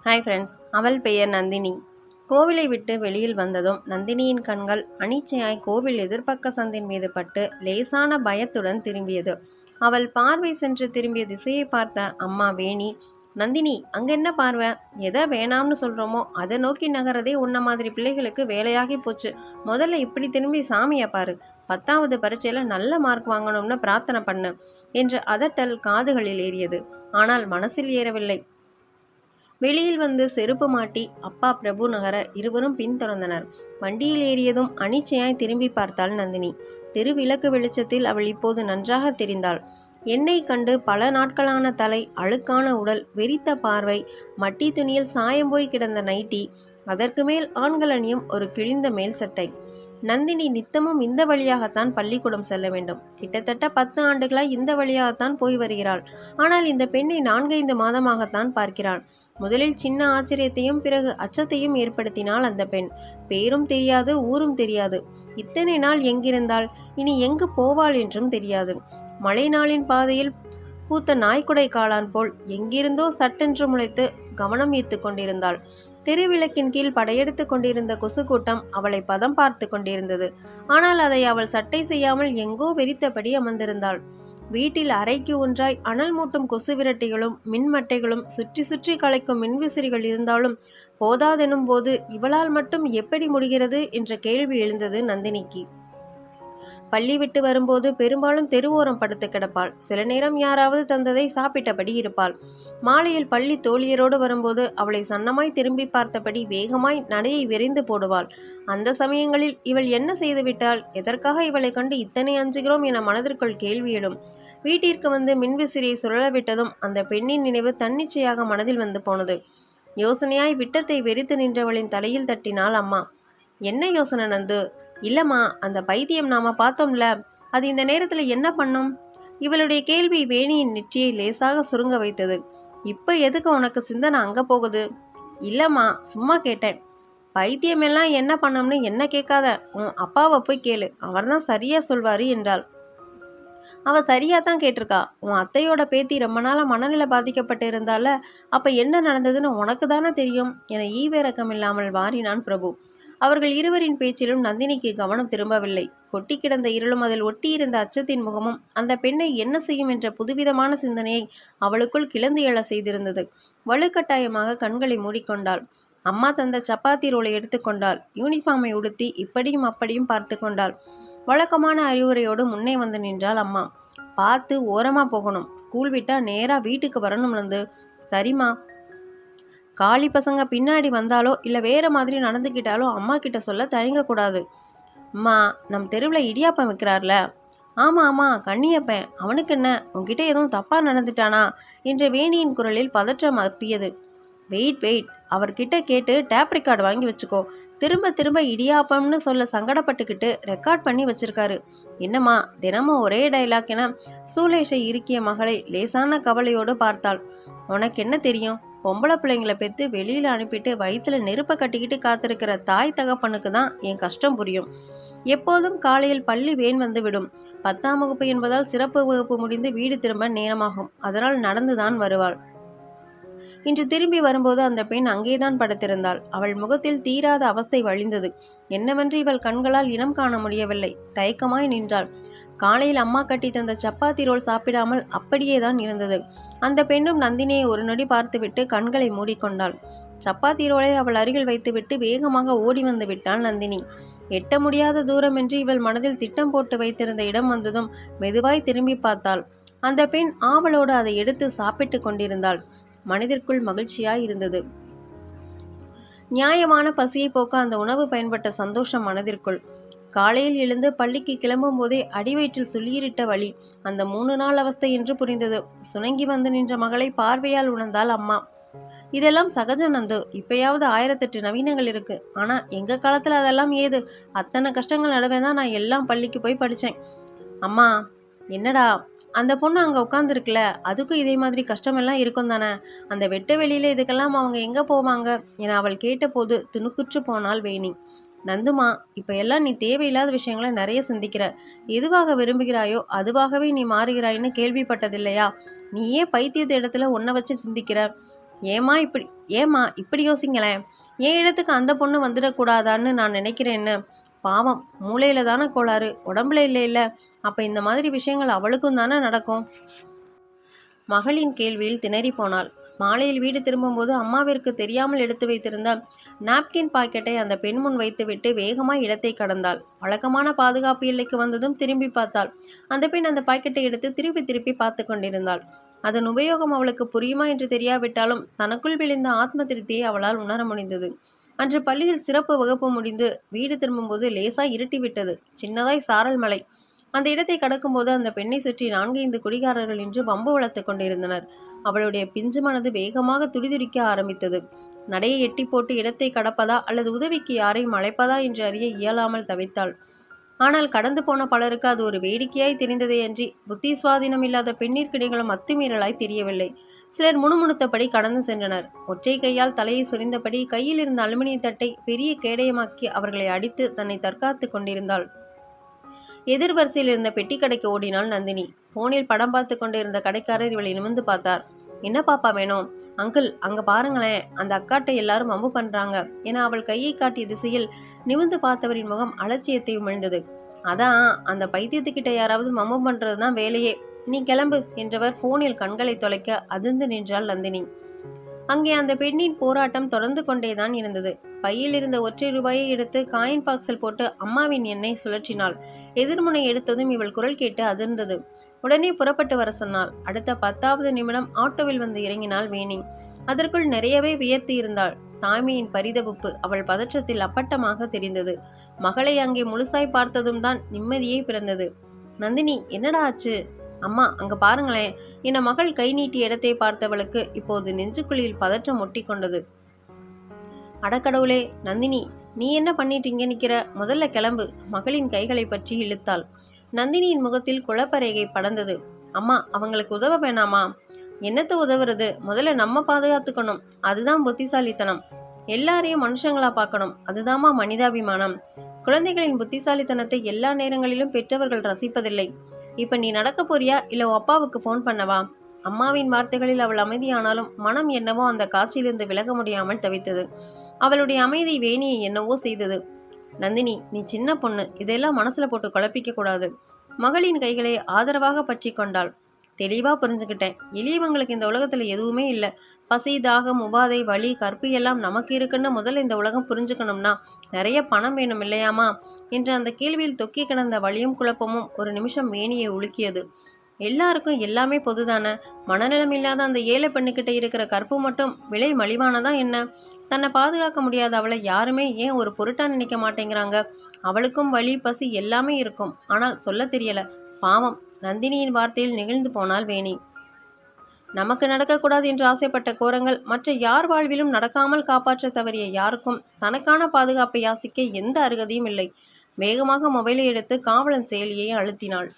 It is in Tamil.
ஹாய் ஃப்ரெண்ட்ஸ், அவள் பெயர் நந்தினி. கோவிலை விட்டு வெளியில் வந்ததும் நந்தினியின் கண்கள் அனிச்சையாய் கோவில் எதிர்ப்பக்க சந்தின் மீது பட்டு லேசான பயத்துடன் திரும்பியது. அவள் பார்வை சென்று திரும்பிய திசையை பார்த்த அம்மா வேணி, நந்தினி அங்கென்ன பார்வை? எதை வேணாம்னு சொல்கிறோமோ அதை நோக்கி நகரதே உன்ன மாதிரி பிள்ளைகளுக்கு வேலையாகி போச்சு. முதல்ல இப்படி திரும்பி சாமியை பாரு. 10வது பரீட்சையில் நல்ல மார்க் வாங்கணும்னு பிரார்த்தனை பண்ணு என்று அதட்டல் காதுகளில் ஏறியது. ஆனால் மனசில் ஏறவில்லை. வெளியில் வந்து செருப்பு மாட்டி அப்பா பிரபு நகர இருவரும் பின்தொடர்ந்தனர். வண்டியில் ஏறியதும் அனிச்சையாய் திரும்பி பார்த்தாள் நந்தினி. தெரு விளக்கு வெளிச்சத்தில் அவள் இப்போது நன்றாக தெரிந்தாள். எண்ணெய் கண்டு பல நாட்களான தலை, அழுக்கான உடல், வெறித்த பார்வை, மட்டி துணியில் சாயம் போய் கிடந்த நைட்டி, அதற்கு மேல் ஆண்கள் அணியும் ஒரு கிழிந்த மேல் சட்டை. நந்தினி நித்தமும் இந்த வழியாகத்தான் பள்ளிக்கூடம் செல்ல வேண்டும். கிட்டத்தட்ட 10 ஆண்டுகளாய் இந்த வழியாகத்தான் போய் வருகிறாள். ஆனால் இந்த பெண்ணை 4-5 மாதமாகத்தான் பார்க்கிறாள். முதலில் சின்ன ஆச்சரியத்தையும் பிறகு அச்சத்தையும் ஏற்படுத்தினாள் அந்த பெண். பேரும் தெரியாது, ஊரும் தெரியாது. இத்தனை நாள் எங்கிருந்தாள், இனி எங்கு போவாள் என்றும் தெரியாது. மழை நாளின் பாதையில் பூத்த நாய்க்குடை காளான் போல் எங்கிருந்தோ சட்டென்று முளைத்து கவனம் ஈர்த்து கொண்டிருந்தாள். தெருவிளக்கின் கீழ் படையெடுத்து கொண்டிருந்த கொசு கூட்டம் அவளை பதம் பார்த்து கொண்டிருந்தது. ஆனால் அதை அவள் சட்டை செய்யாமல் எங்கோ வெறித்தபடி அமர்ந்திருந்தாள். வீட்டில் அறைக்கு ஒன்றாய் அனல் மூட்டும் கொசு விரட்டிகளும் மின்மட்டைகளும் சுற்றி சுற்றி கலைக்கும் மின்விசிறிகள் இருந்தாலும் போதாதெனும் போது இவளால் மட்டும் எப்படி முடிகிறது என்ற கேள்வி எழுந்தது நந்தினிக்கு. பள்ளி விட்டு வரும்போது பெரும்பாலும் தெருவோரம் படுத்து கிடப்பாள். சில நேரம் யாராவது தந்ததை சாப்பிட்டபடி இருப்பாள். மாலையில் பள்ளி தோழியரோடு வரும்போது அவளை சன்னமாய் திரும்பி பார்த்தபடி வேகமாய் நடையை விரைந்து போடுவாள். அந்த சமயங்களில் இவள் என்ன செய்துவிட்டாள், எதற்காக இவளை கண்டு இத்தனை அஞ்சுகிறோம் என மனதிற்குள் கேள்வி எழும். வீட்டிற்கு வந்து மின்விசிறியை சுழலவிட்டதும் அந்த பெண்ணின் நினைவு தன்னிச்சையாக மனதில் வந்து போனது. யோசனையாய் விட்டத்தை வெறித்து நின்றவளின் தலையில் தட்டினாள் அம்மா. என்ன யோசனை நந்து? இல்லம்மா, அந்த பைத்தியம் நாம பார்த்தோம்ல, அது இந்த நேரத்தில் என்ன பண்ணும்? இவளுடைய கேள்வி வேணியின் நெற்றியை லேசாக சுருங்க வைத்தது. இப்போ எதுக்கு உனக்கு சிந்தனை அங்கே போகுது? இல்லம்மா, சும்மா கேட்டேன். பைத்தியமெல்லாம் என்ன பண்ணோம்னு என்ன கேட்காத, உன் அப்பாவை போய் கேளு, அவர் தான் சரியா சொல்வாரு என்றாள். அவள் சரியாக தான் கேட்டிருக்கா. உன் அத்தையோட பேத்தி ரொம்ப நாளாக மனநிலை பாதிக்கப்பட்டு இருந்தால, அப்போ என்ன நடந்ததுன்னு உனக்கு தானே தெரியும் என ஈவிரக்கம் இல்லாமல் வாரினான் பிரபு. அவர்கள் இருவரின் பேச்சிலும் நந்தினிக்கு கவனம் திரும்பவில்லை. கொட்டி கிடந்த இருளும் அதில் ஒட்டியிருந்த அச்சத்தின் முகமும் அந்த பெண்ணை என்ன செய்யும் என்ற புதுவிதமான சிந்தனையை அவளுக்குள் கிளந்து எழ செய்திருந்தது. வலுக்கட்டாயமாக கண்களை மூடிக்கொண்டாள். அம்மா தந்த சப்பாத்தி ரோலை எடுத்துக்கொண்டாள். யூனிஃபார்மை உடுத்தி இப்படியும் அப்படியும் பார்த்து கொண்டாள். வழக்கமான அறிவுரையோடு முன்னே வந்து நின்றாள் அம்மா. பார்த்து ஓரமாக போகணும், ஸ்கூல் விட்டால் நேராக வீட்டுக்கு வரணும் நந்து. சரிம்மா. காளி பசங்க பின்னாடி வந்தாலோ இல்லை வேறு மாதிரி நடந்துக்கிட்டாலோ அம்மா கிட்ட சொல்ல தயங்கக்கூடாது. அம்மா, நம் தெருவில் இடியாப்பம் வைக்கிறார்ல? ஆமாம் ஆமாம், கண்ணியப்பேன். அவனுக்கு என்ன, உன்கிட்ட எதுவும் தப்பாக நடந்துட்டானா என்ற வேணியின் குரலில் பதற்றம் அப்பியது. வெயிட், அவர்கிட்ட கேட்டு டேப் ரெக்கார்டு வாங்கி வச்சுக்கோ. திரும்ப திரும்ப இடியாப்பம்னு சொல்ல சங்கடப்பட்டுக்கிட்டு ரெக்கார்ட் பண்ணி வச்சிருக்காரு. என்னம்மா, தினமும் ஒரே டைலாக் என சூலேஷை இறுக்கிய மகளை லேசான கவலையோடு பார்த்தாள். உனக்கு என்ன தெரியும்? பொம்பளை பிள்ளைங்களை பெற்று வெளியில் அனுப்பிட்டு வயிற்றில் நெருப்பை கட்டிக்கிட்டு காத்திருக்கிற தாய் தகப்பனுக்கு தான் என் கஷ்டம் புரியும். எப்போதும் காலையில் பள்ளி வேன் வந்து விடும். 10ஆம் வகுப்பு என்பதால் சிறப்பு வகுப்பு முடிந்து வீடு திரும்ப நேரமாகும். அதனால் நடந்துதான் வருவாள். இன்று திரும்பி வரும்போது அந்த பெண் அங்கேதான் படுத்திருந்தாள். அவள் முகத்தில் தீராத அவஸ்தை வழிந்தது. என்னவென்று இவள் கண்களால் இனம் காண முடியவில்லை. தயக்கமாய் நின்றாள். காலையில் அம்மா கட்டி தந்த சப்பாத்தி ரோல் சாப்பிடாமல் அப்படியே தான் இருந்தது. அந்த பெண்ணும் நந்தினியை ஒரு நொடி பார்த்துவிட்டு கண்களை மூடிக்கொண்டாள். சப்பாத்தி ரோலை அவள் அருகில் வைத்துவிட்டு வேகமாக ஓடி வந்து விட்டாள் நந்தினி. எட்ட முடியாத தூரமென்று இவள் மனதில் திட்டம் போட்டு வைத்திருந்த இடம் வந்ததும் மெதுவாய் திரும்பி பார்த்தாள். அந்த பெண் ஆவலோடு அதை எடுத்து சாப்பிட்டு கொண்டிருந்தாள். மனதிற்குள் மகிழ்ச்சியாய் இருந்தது. நியாயமான பசியை போக்க அந்த உணவு பயன்பட்ட சந்தோஷம் மனதிற்குள். காலையில் எழுந்து பள்ளிக்கு கிளம்பும் போதே அடிவயிற்றில் சுளியிரிட்ட வழி அந்த 3 நாள் அவஸ்தை என்று புரிந்தது. சுணங்கி வந்து நின்ற மகளை பார்வையால் உணர்ந்தாள் அம்மா. இதெல்லாம் சகஜ நந்து, இப்பயாவது 1008 நவீனங்கள் இருக்கு. ஆனா எங்க காலத்துல அதெல்லாம் ஏது? அத்தனை கஷ்டங்கள் நடுவே தான் நான் எல்லாம் பள்ளிக்கு போய் படித்தேன். அம்மா. என்னடா, அந்த பொண்ணு அங்கே உட்காந்துருக்குல, அதுக்கும் இதே மாதிரி கஷ்டமெல்லாம் இருக்கும் தானே? அந்த வெட்ட வெளியில் இதுக்கெல்லாம் அவங்க எங்கே போவாங்க என அவள் கேட்டபோது துணுக்குற்று போனாள் வேணி. நந்துமா, இப்போ எல்லாம் நீ தேவையில்லாத விஷயங்களை நிறைய சிந்திக்கிற. எதுவாக விரும்புகிறாயோ அதுவாகவே நீ மாறுகிறாயின்னு கேள்விப்பட்டதில்லையா? நீயே பைத்தியத்த இடத்துல ஒன்றை வச்சு சிந்திக்கிற. இப்படி ஏம்மா இப்படி யோசிங்களேன், என் இடத்துக்கு அந்த பொண்ணு வந்துடக்கூடாதான்னு நான் நினைக்கிறேன்னு. பாவம், மூளையில தானே கோளாறு, உடம்புல இல்லைல்ல. அப்போ இந்த மாதிரி விஷயங்கள் அவளுக்கும் தானே நடக்கும். மகளின் கேள்வியில் திணறி போனாள். மாலையில் வீடு திரும்பும்போது அம்மாவிற்கு தெரியாமல் எடுத்து வைத்திருந்த நாப்கின் பாக்கெட்டை அந்த பெண் முன் வைத்துவிட்டு வேகமாய் இடத்தை கடந்தாள். வழக்கமான பாதுகாப்பு எல்லைக்கு வந்ததும் திரும்பி பார்த்தாள். அந்த பெண் அந்த பாக்கெட்டை எடுத்து திருப்பி திருப்பி பார்த்து கொண்டிருந்தாள். அதன் உபயோகம் அவளுக்கு புரியுமா என்று தெரியாவிட்டாலும் தனக்குள் விளைந்த ஆத்ம திருப்தியை அவளால் உணர முடிந்தது. அன்று பள்ளியில் சிறப்பு வகுப்பு முடிந்து வீடு திரும்பும்போது லேசாய் இருட்டிவிட்டது. சின்னதாய் சாரல் மழை. அந்த இடத்தை கடக்கும்போது அந்த பெண்ணை சுற்றி 4-5 குடிகாரர்கள் என்று வம்பு வளர்த்து கொண்டிருந்தனர். அவளுடைய பிஞ்சு மனது வேகமாக துடிதுடிக்க ஆரம்பித்தது. நடையை எட்டி போட்டு இடத்தை கடப்பதா அல்லது உதவிக்கு யாரையும் அழைப்பதா என்று அறிய இயலாமல் தவித்தாள். ஆனால் கடந்து போன பலருக்கு அது ஒரு வேடிக்கையாய் தெரிந்ததே அன்றி புத்தி சுவாதீனம் இல்லாத பெண்ணிற்கு நிகழும் அத்துமீறலாய் தெரியவில்லை. சிலர் முணுமுணுத்தபடி கடந்து சென்றனர். ஒற்றை கையால் தலையை சொரிந்தபடி கையில் இருந்த அலுமினிய தட்டை பெரிய கேடயமாக்கி அவர்களை அடித்து தன்னை தற்காத்து கொண்டிருந்தாள். எதிர்வரிசையில் இருந்த பெட்டி கடைக்கு ஓடினாள் நந்தினி. போனில் படம் பார்த்து கொண்டிருந்த கடைக்காரர் இவளை நிமிர்ந்து பார்த்தார். என்ன பாப்பா வேணும்? அங்கிள், அங்க பாருங்களேன், அந்த அக்காட்டை எல்லாரும் வம்பு பண்றாங்க என அவள் கையை காட்டிய திசையில் நிமிர்ந்து பார்த்தவரின் முகம் அலட்சியத்தை உமிழ்ந்தது. அதான், அந்த பைத்தியத்துக்கிட்ட யாராவது வம்பு பண்றதுதான் வேலையே. நீ கிளம்பு என்றவர் போனில் கண்களை தொலைக்க அதிர்ந்து நின்றாள் நந்தினி. அங்கே அந்த பெண்ணின் போராட்டம் தொடர்ந்து கொண்டேதான் இருந்தது. பையில் இருந்த ஒற்றை ரூபாயை எடுத்து காயின் பாக்ஸில் போட்டு அம்மாவின் எண்ணை சுழற்றினாள். எதிர்முனை எடுத்ததும் இவள் குரல் கேட்டு அதிர்ந்தது. உடனே புறப்பட்டு வர சொன்னாள். அடுத்த 10வது நிமிடம் ஆட்டோவில் வந்து இறங்கினாள் வேணி. அதற்குள் நிறையவே வியர்த்து இருந்தாள். தாய்மையின் பரிதவிப்பு அவள் பதற்றத்தில் அப்பட்டமாக தெரிந்தது. மகளை அங்கே முழுசாய் பார்த்ததும் தான் நிம்மதியே பிறந்தது. நந்தினி, என்னடா ஆச்சு? அம்மா, அங்க பாருங்களேன் என மகள் கை நீட்டிய இடத்தை பார்த்தவளுக்கு இப்போது நெஞ்சுக்குழியில் பதற்றம் ஒட்டி கொண்டது. அடக்கடவுளே, நந்தினி, நீ என்ன பண்ணிட்டு நிக்கிற? முதல்ல கிளம்பு. மகளின் கைகளை பற்றி இழுத்தாள். நந்தினியின் முகத்தில் குழப்பரேகை படர்ந்தது. அம்மா, அவங்களுக்கு உதவ வேணாமா? என்னத்த உதவுறது? முதல்ல நம்ம பாதுகாத்துக்கணும். அதுதான் புத்திசாலித்தனம். எல்லாரையும் மனுஷங்களா பார்க்கணும். அதுதாம்மா மனிதாபிமானம். குழந்தைகளின் புத்திசாலித்தனத்தை எல்லா நேரங்களிலும் பெற்றவர்கள் ரசிப்பதில்லை. இப்ப நீ நடக்க போறியா, இல்ல அப்பாவுக்கு போன் பண்ணவா? அம்மாவின் வார்த்தைகளில் அவள் அமைதியானாலும் மனம் என்னவோ அந்த காட்சியிலிருந்து விலக முடியாமல் தவித்தது. அவளுடைய அமைதி வேணியை என்னவோ செய்தது. நந்தினி, நீ சின்ன பொண்ணு, இதெல்லாம் மனசுல போட்டு குழப்பிக்க கூடாது. மகளின் கைகளை ஆதரவாக பற்றி கொண்டாள். தெளிவா புரிஞ்சுக்கிட்டேன். எளியவங்களுக்கு இந்த உலகத்துல எதுவுமே இல்லை. பசி, தாகம், உபாதை, வலி, கற்பு எல்லாம் நமக்கு இருக்குன்னு முதல்ல இந்த உலகம் புரிஞ்சுக்கணும்னா நிறைய பணம் வேணும் இல்லையாமா என்ற அந்த கேள்வியில் தொக்கி கிடந்த வலியும் குழப்பமும் ஒரு நிமிஷம் வேணியை உலுக்கியது. எல்லாருக்கும் எல்லாமே பொதுதானே. மனநலம் இல்லாத அந்த ஏழை பெண்ணுக்கிட்ட இருக்கிற கற்பு மட்டும் விலை மலிவானதா என்ன? தன்னை பாதுகாக்க முடியாத அவளை யாருமே ஏன் ஒரு பொருட்டா நினைக்க மாட்டேங்கிறாங்க? அவளுக்கும் வலி, பசி எல்லாமே இருக்கும். ஆனால் சொல்ல தெரியல. பாவம். நந்தினியின் வார்த்தையில் நெகிழ்ந்து போனாள் வேணி. நமக்கு நடக்கக்கூடாது என்று ஆசைப்பட்ட கோரங்கள் மற்ற யார் வாழ்விலும் நடக்காமல் காப்பாற்ற தவறிய யாருக்கும் தனக்கான பாதுகாப்பை யாசிக்க எந்த அருகதையும் இல்லை. வேகமாக மொபைலை எடுத்து காவலன் செயலியை அழுத்தினாள்.